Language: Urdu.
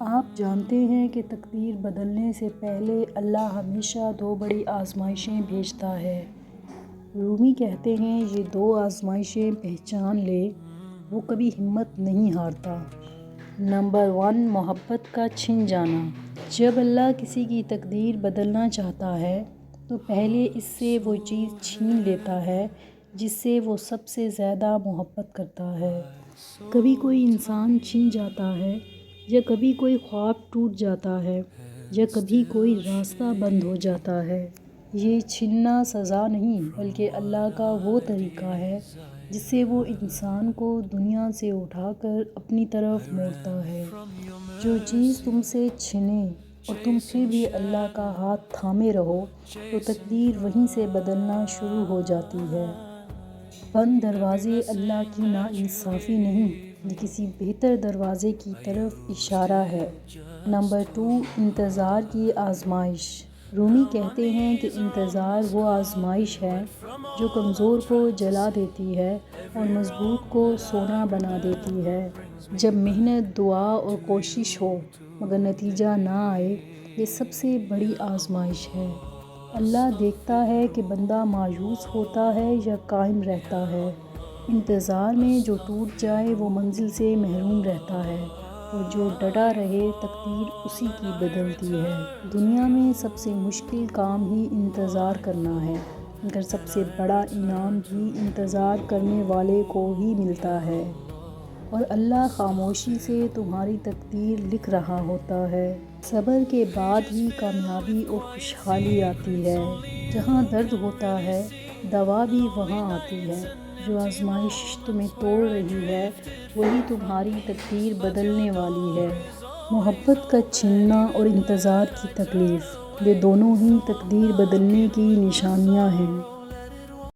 آپ جانتے ہیں کہ تقدیر بدلنے سے پہلے اللہ ہمیشہ 2 بڑی آزمائشیں بھیجتا ہے۔ رومی کہتے ہیں یہ 2 آزمائشیں پہچان لے وہ کبھی ہمت نہیں ہارتا۔ نمبر 1 محبت کا چھن جانا۔ جب اللہ کسی کی تقدیر بدلنا چاہتا ہے تو پہلے اس سے وہ چیز چھین لیتا ہے جس سے وہ سب سے زیادہ محبت کرتا ہے۔ کبھی کوئی انسان چھن جاتا ہے یا کبھی کوئی خواب ٹوٹ جاتا ہے یا کبھی کوئی راستہ بند ہو جاتا ہے۔ یہ چھننا سزا نہیں بلکہ اللہ کا وہ طریقہ ہے جس سے وہ انسان کو دنیا سے اٹھا کر اپنی طرف موڑتا ہے۔ جو چیز تم سے چھنے اور تم پھر بھی اللہ کا ہاتھ تھامے رہو تو تقدیر وہیں سے بدلنا شروع ہو جاتی ہے۔ بند دروازے اللہ کی ناانصافی نہیں، یہ کسی بہتر دروازے کی طرف اشارہ ہے۔ نمبر 2 انتظار کی آزمائش۔ رومی کہتے ہیں کہ انتظار وہ آزمائش ہے جو کمزور کو جلا دیتی ہے اور مضبوط کو سونا بنا دیتی ہے۔ جب محنت، دعا اور کوشش ہو مگر نتیجہ نہ آئے، یہ سب سے بڑی آزمائش ہے۔ اللہ دیکھتا ہے کہ بندہ مایوس ہوتا ہے یا قائم رہتا ہے۔ انتظار میں جو ٹوٹ جائے وہ منزل سے محروم رہتا ہے اور جو ڈٹا رہے تقدیر اسی کی بدلتی ہے۔ دنیا میں سب سے مشکل کام ہی انتظار کرنا ہے مگر سب سے بڑا انعام بھی انتظار کرنے والے کو ہی ملتا ہے۔ اور اللہ خاموشی سے تمہاری تقدیر لکھ رہا ہوتا ہے۔ صبر کے بعد ہی کامیابی اور خوشحالی آتی ہے۔ جہاں درد ہوتا ہے دوا بھی وہاں آتی ہے۔ جو آزمائش تمہیں توڑ رہی ہے وہی تمہاری تقدیر بدلنے والی ہے۔ محبت کا چھننا اور انتظار کی تکلیف، یہ دونوں ہی تقدیر بدلنے کی نشانیاں ہیں۔